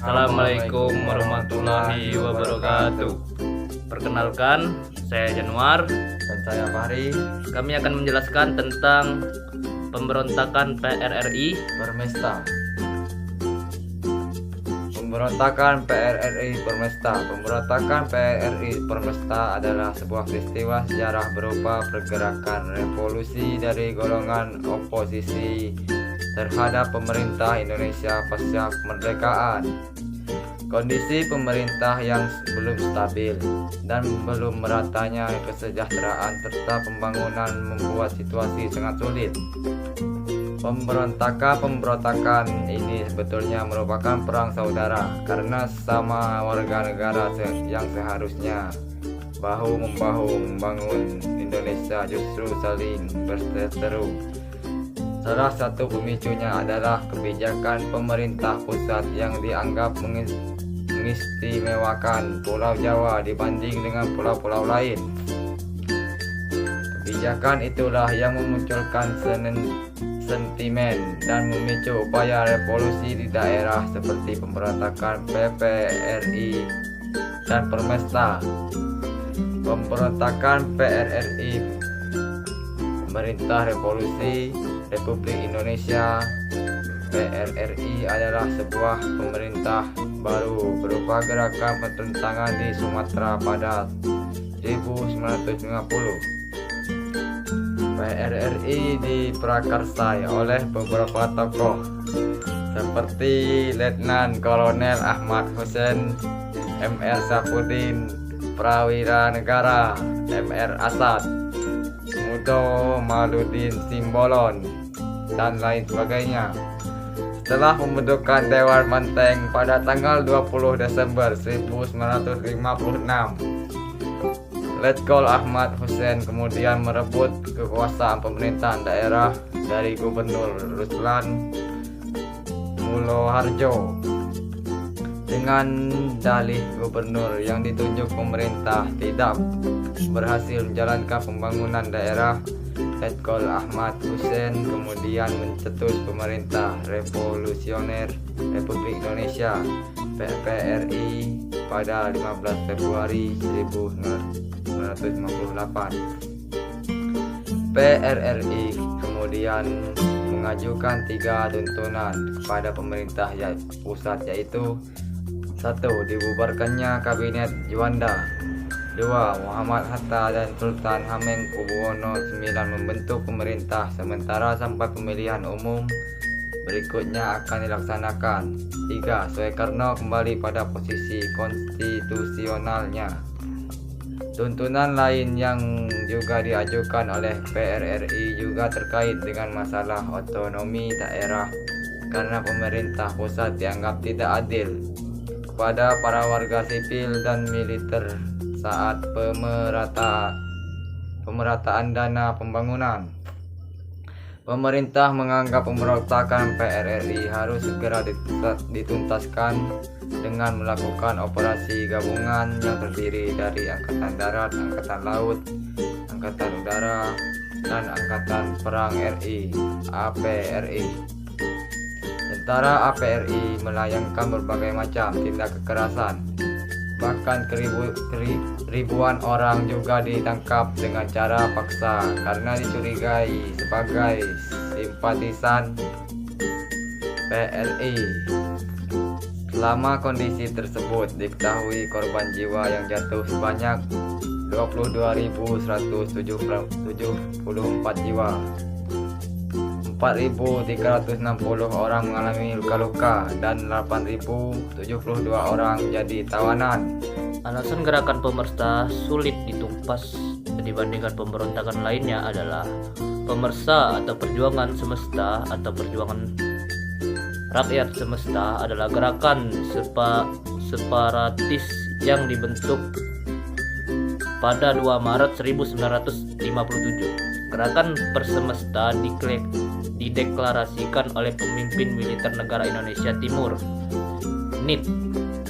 Assalamualaikum warahmatullahi wabarakatuh. Perkenalkan, saya Januar Dan saya Fahri. Kami akan menjelaskan tentang pemberontakan PRRI. Permesta. Pemberontakan PRRI Permesta. Pemberontakan PRRI Permesta adalah sebuah peristiwa sejarah berupa pergerakan revolusi dari golongan oposisi terhadap pemerintah Indonesia pasca kemerdekaan. Kondisi pemerintah yang belum stabil dan belum meratanya kesejahteraan serta pembangunan membuat situasi sangat sulit. Pemberontakan ini sebetulnya merupakan perang saudara karena sesama warga negara yang seharusnya bahu-membahu membangun Indonesia justru saling berseteru. Salah satu pemicunya adalah kebijakan pemerintah pusat yang dianggap mengistimewakan Pulau Jawa dibanding dengan pulau-pulau lain. Kebijakan itulah yang memunculkan sentimen dan memicu upaya revolusi di daerah seperti pemberontakan PPRI dan Permesta. Pemberontakan PRRI, Pemerintah Revolusi Republik Indonesia PRRI, adalah sebuah pemerintah baru berupa gerakan pertentangan di Sumatera pada 1950. PRRI diprakarsai oleh beberapa tokoh seperti Letnan Kolonel Ahmad Hussein, Mr. Safudin, Prawira Negara, Mr. Asad, Mudo Maludin Simbolon, dan lain sebagainya. Setelah pembentukan Dewan Banteng pada tanggal 20 Desember 1956, Letkol Ahmad Hussein kemudian merebut kekuasaan pemerintahan daerah dari Gubernur Ruslan Muloharjo. Dengan dalih gubernur yang ditunjuk pemerintah tidak berhasil menjalankan pembangunan daerah, Letkol Ahmad Hussein kemudian mencetus Pemerintah Revolusioner Republik Indonesia PPRI pada 15 Februari 1958. PRRI kemudian mengajukan 3 tuntunan kepada pemerintah pusat, yaitu: 1. Dibubarkannya Kabinet Juanda. 2. Muhammad Hatta dan Sultan Hamengkubuwono IX membentuk pemerintah sementara sampai pemilihan umum berikutnya akan dilaksanakan. 3. Soekarno kembali pada posisi konstitusionalnya. Tuntunan lain yang juga diajukan oleh PRRI juga terkait dengan masalah otonomi daerah karena pemerintah pusat dianggap tidak adil kepada para warga sipil dan militer saat pemerataan dana pembangunan. Pemerintah menganggap pemberontakan PRRI harus segera dituntaskan dengan melakukan operasi gabungan yang terdiri dari Angkatan Darat, Angkatan Laut, Angkatan Udara, dan Angkatan Perang RI (APRI). Tentara APRI melayangkan berbagai macam tindak kekerasan. Bahkan ribuan orang juga ditangkap dengan cara paksa karena dicurigai sebagai simpatisan PRI. Selama kondisi tersebut diketahui korban jiwa yang jatuh sebanyak 22.174 jiwa. 4.360 orang mengalami luka-luka dan 8.072 orang jadi tawanan. Alasan gerakan Pemersta sulit ditumpas dibandingkan pemberontakan lainnya adalah Pemersa atau Perjuangan Semesta atau Perjuangan Rakyat Semesta adalah gerakan separatis yang dibentuk pada 2 Maret 1957. Gerakan Persemesta dideklarasikan oleh pemimpin militer negara Indonesia Timur (NIT)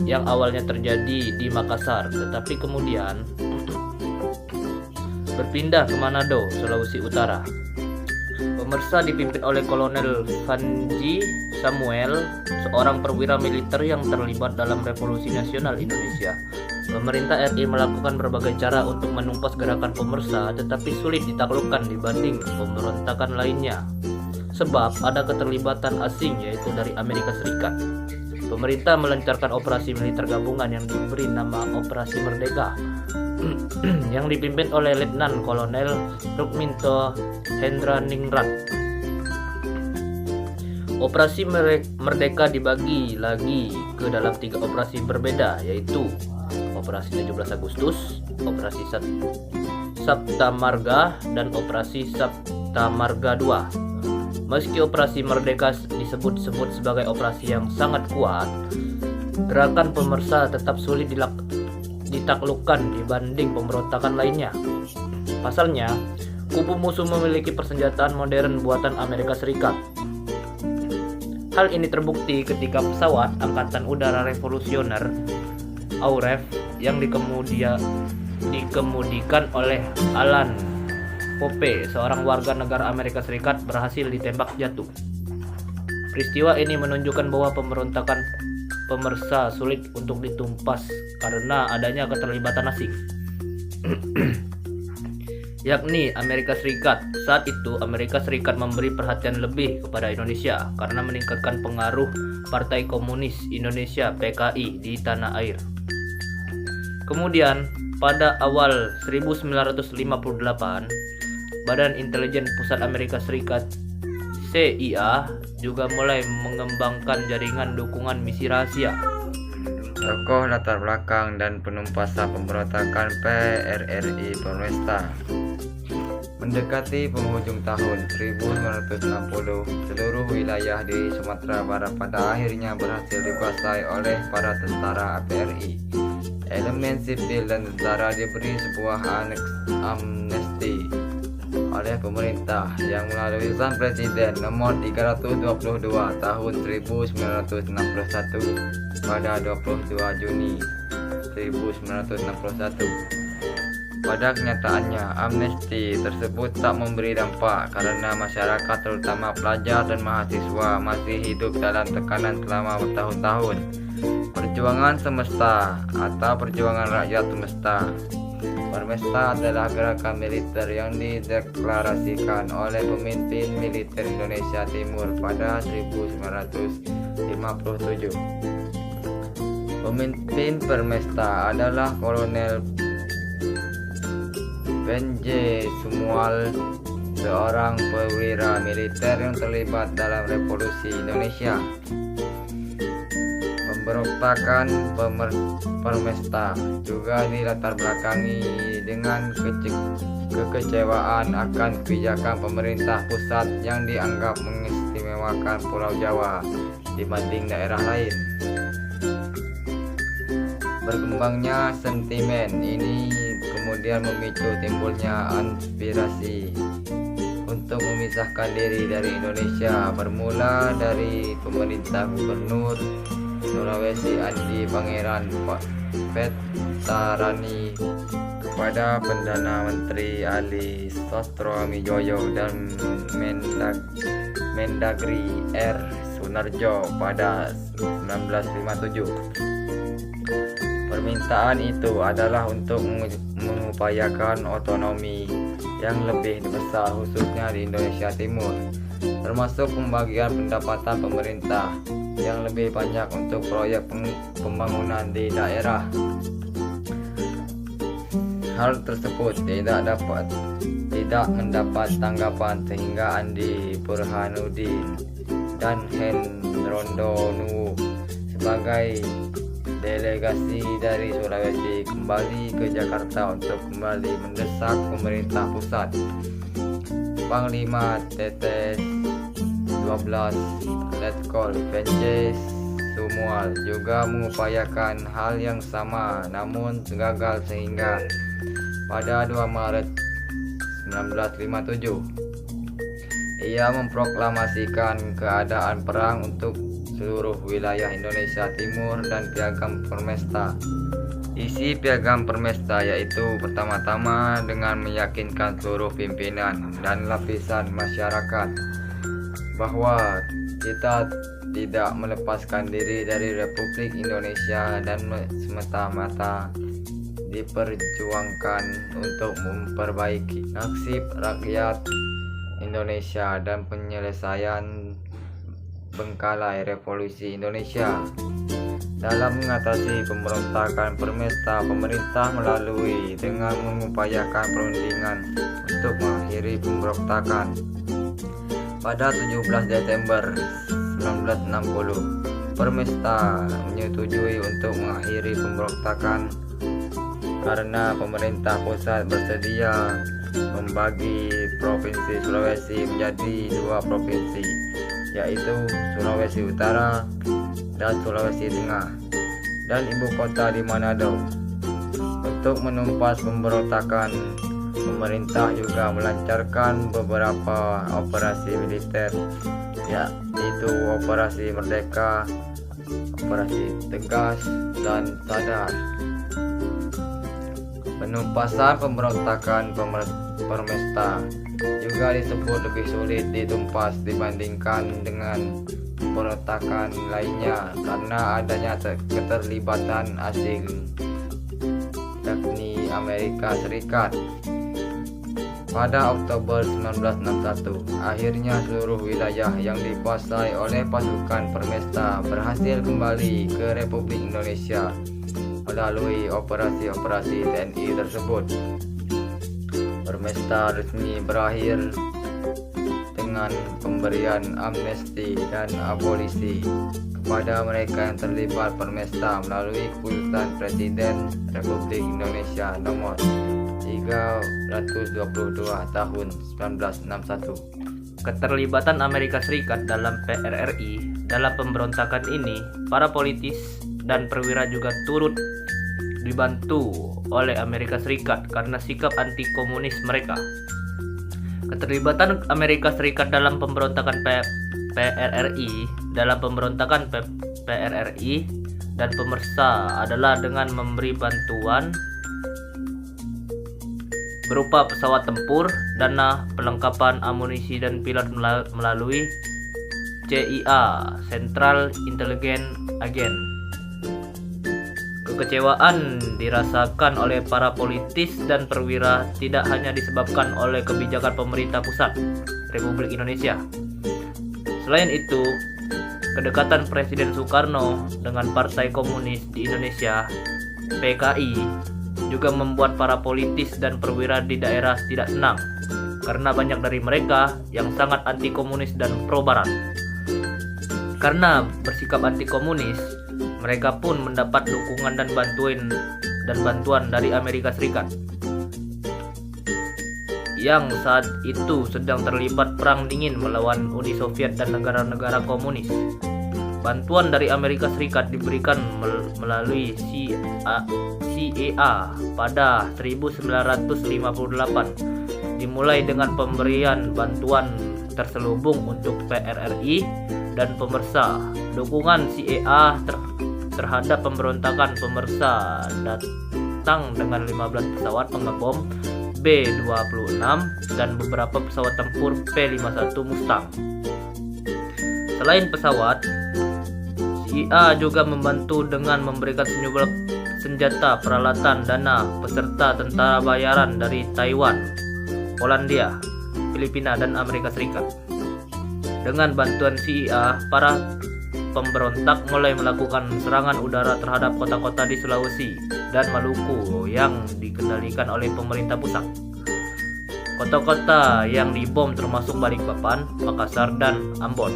yang awalnya terjadi di Makassar, tetapi kemudian berpindah ke Manado, Sulawesi Utara. Pemersa dipimpin oleh Kolonel Vanji Samuel, seorang perwira militer yang terlibat dalam Revolusi Nasional Indonesia. Pemerintah RI melakukan berbagai cara untuk menumpas gerakan pemersa, tetapi sulit ditaklukkan dibanding pemberontakan lainnya. Sebab ada keterlibatan asing, yaitu dari Amerika Serikat. Pemerintah melancarkan operasi militer gabungan yang diberi nama Operasi Merdeka yang dipimpin oleh Letnan Kolonel Rukminto Hendraningrat. Operasi Merdeka dibagi lagi ke dalam 3 operasi berbeda, yaitu Operasi 17 Agustus, Operasi Sabta Marga, dan Operasi Sabta Marga II. Meski Operasi Merdeka disebut-sebut sebagai operasi yang sangat kuat, gerakan pemersa tetap sulit ditaklukkan dibanding pemberontakan lainnya. Pasalnya, kubu musuh memiliki persenjataan modern buatan Amerika Serikat. Hal ini terbukti ketika pesawat Angkatan Udara Revolusioner AUREF yang dikemudikan oleh Alan Pope, seorang warga negara Amerika Serikat, berhasil ditembak jatuh. Peristiwa ini menunjukkan bahwa pemberontakan pemersa sulit untuk ditumpas karena adanya keterlibatan asing, yakni Amerika Serikat. Saat itu Amerika Serikat memberi perhatian lebih kepada Indonesia karena meningkatkan pengaruh Partai Komunis Indonesia (PKI) di tanah air. Kemudian pada awal 1958, Badan Intelijen Pusat Amerika Serikat CIA juga mulai mengembangkan jaringan dukungan misi rahasia. Tokoh latar belakang dan penumpasan pemberontakan PRRI Permesta. Mendekati penghujung tahun 1960, seluruh wilayah di Sumatera Barat pada akhirnya berhasil dikuasai oleh para tentara PRI. Elemen sipil dan tentara diberi sebuah amnesti oleh pemerintah yang melalui Utusan Presiden nomor 322 tahun 1961 pada 22 Juni 1961. Pada kenyataannya, amnesti tersebut tak memberi dampak karena masyarakat, terutama pelajar dan mahasiswa, masih hidup dalam tekanan selama bertahun-tahun. Perjuangan Semesta atau Perjuangan Rakyat Semesta. Permesta adalah gerakan militer yang dideklarasikan oleh pemimpin militer Indonesia Timur pada 1957. Pemimpin Permesta adalah Kolonel Benje Sumual, seorang perwira militer yang terlibat dalam Revolusi Indonesia. Pemberontakan Permesta juga dilatar belakangi dengan kekecewaan akan kebijakan pemerintah pusat yang dianggap mengistimewakan Pulau Jawa dibanding daerah lain. Berkembangnya sentimen ini kemudian memicu timbulnya aspirasi untuk memisahkan diri dari Indonesia, bermula dari pemerintah Gubernur Sulawesi Andi Pangeran Petarani kepada Perdana Menteri Ali Sostroamijoyo dan Mendagri R. Sunarjo pada 1957. Permintaan itu adalah untuk mengupayakan otonomi yang lebih besar khususnya di Indonesia Timur, termasuk pembagian pendapatan pemerintah yang lebih banyak untuk proyek pembangunan di daerah. Hal tersebut tidak mendapat tanggapan sehingga Andi Burhanuddin dan Hendrondo Nuwu sebagai delegasi dari Sulawesi kembali ke Jakarta untuk kembali mendesak pemerintah pusat. Panglima Tetes 12 Letkol Benje Sumual juga mengupayakan hal yang sama, namun gagal sehingga pada 2 Maret 1957 ia memproklamasikan keadaan perang untuk seluruh wilayah Indonesia Timur dan Piagam Permesta. Isi Piagam Permesta yaitu pertama-tama dengan meyakinkan seluruh pimpinan dan lapisan masyarakat bahwa kita tidak melepaskan diri dari Republik Indonesia dan semata-mata diperjuangkan untuk memperbaiki nasib rakyat Indonesia dan penyelesaian bengkalai revolusi Indonesia. Dalam mengatasi pemberontakan Permesta, pemerintah melalui dengan mengupayakan perundingan untuk mengakhiri pemberontakan. Pada 17 Desember 1960, Permesta menyetujui untuk mengakhiri pemberontakan karena pemerintah pusat bersedia membagi Provinsi Sulawesi menjadi 2 provinsi, yaitu Sulawesi Utara dan Sulawesi Tengah, dan ibu kota di Manado. Untuk menumpas pemberontakan, pemerintah juga melancarkan beberapa operasi militer, yaitu Operasi Merdeka, Operasi Tegas, dan Sadar. Penumpasan pemberontakan Permesta juga disebut lebih sulit ditumpas dibandingkan dengan pemberontakan lainnya karena adanya keterlibatan asing, yakni Amerika Serikat. Pada Oktober 1961, akhirnya seluruh wilayah yang dikuasai oleh pasukan Permesta berhasil kembali ke Republik Indonesia melalui operasi-operasi TNI tersebut. Permesta resmi berakhir dengan pemberian amnesti dan abolisi kepada mereka yang terlibat Permesta melalui keputusan Presiden Republik Indonesia nomor 322 tahun 1961. Keterlibatan Amerika Serikat dalam PRRI dalam pemberontakan ini, para politis dan perwira juga turut dibantu oleh Amerika Serikat karena sikap anti-komunis mereka. Keterlibatan Amerika Serikat dalam pemberontakan PRRI dan Pemersa adalah dengan memberi bantuan berupa pesawat tempur, dana, perlengkapan amunisi dan pilot melalui CIA, Central Intelligence Agency. Kekecewaan dirasakan oleh para politis dan perwira tidak hanya disebabkan oleh kebijakan pemerintah pusat Republik Indonesia. Selain itu, kedekatan Presiden Soekarno dengan Partai Komunis di Indonesia, PKI, juga membuat para politis dan perwira di daerah tidak senang karena banyak dari mereka yang sangat anti komunis dan pro barat. Karena bersikap anti komunis, mereka pun mendapat dukungan dan bantuan dari Amerika Serikat yang saat itu sedang terlibat perang dingin melawan Uni Soviet dan negara-negara komunis. Bantuan dari Amerika Serikat diberikan melalui CIA pada 1958, dimulai dengan pemberian bantuan terselubung untuk PRRI dan Pemersa. Dukungan CIA terhadap pemberontakan Pemersa datang dengan 15 pesawat pengebom B-26 dan beberapa pesawat tempur P-51 Mustang. Selain pesawat, CIA juga membantu dengan memberikan sejumlah senjata, peralatan, dana, peserta tentara bayaran dari Taiwan, Polandia, Filipina, dan Amerika Serikat. Dengan bantuan CIA, para pemberontak mulai melakukan serangan udara terhadap kota-kota di Sulawesi dan Maluku yang dikendalikan oleh pemerintah pusat. Kota-kota yang dibom termasuk Balikpapan, Makassar, dan Ambon.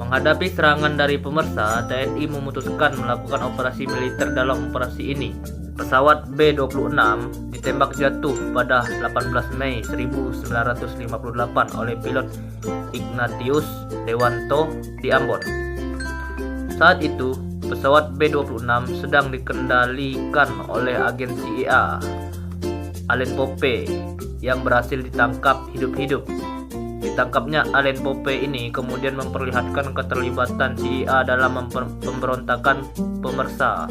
Menghadapi serangan dari Pemersa, TNI memutuskan melakukan operasi militer dalam operasi ini. Pesawat B-26 ditembak jatuh pada 18 Mei 1958 oleh pilot Ignatius Dewanto di Ambon. Saat itu, pesawat B-26 sedang dikendalikan oleh agen CIA, Allen Pope, yang berhasil ditangkap hidup-hidup. Ditangkapnya Allen Pope ini kemudian memperlihatkan keterlibatan CIA dalam pemberontakan Pemersa.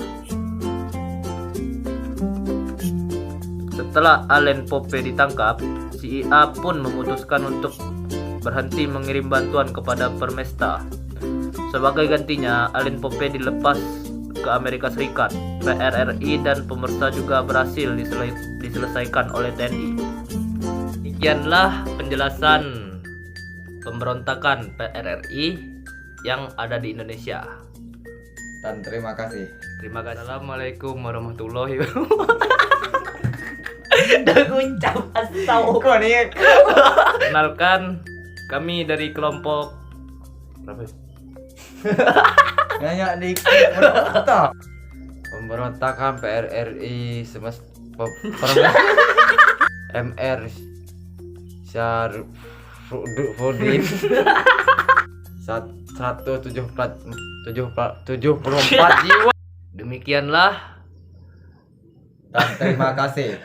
Setelah Allen Pope ditangkap, CIA pun memutuskan untuk berhenti mengirim bantuan kepada Permesta. Sebagai gantinya, Alin Pope dilepas ke Amerika Serikat. PRRI dan Pemersa juga berhasil diselesaikan oleh TNI. Demikianlah penjelasan pemberontakan PRRI yang ada di Indonesia. Dan terima kasih. Terima kasih. Assalamualaikum warahmatullahi wabarakatuh. Dan ucap asal. Kenalkan, kami dari kelompok berapa? Nanya dikit. Pemberontakan PRRI MR Syarifudin 174 jiwa. Demikianlah. Dan terima kasih.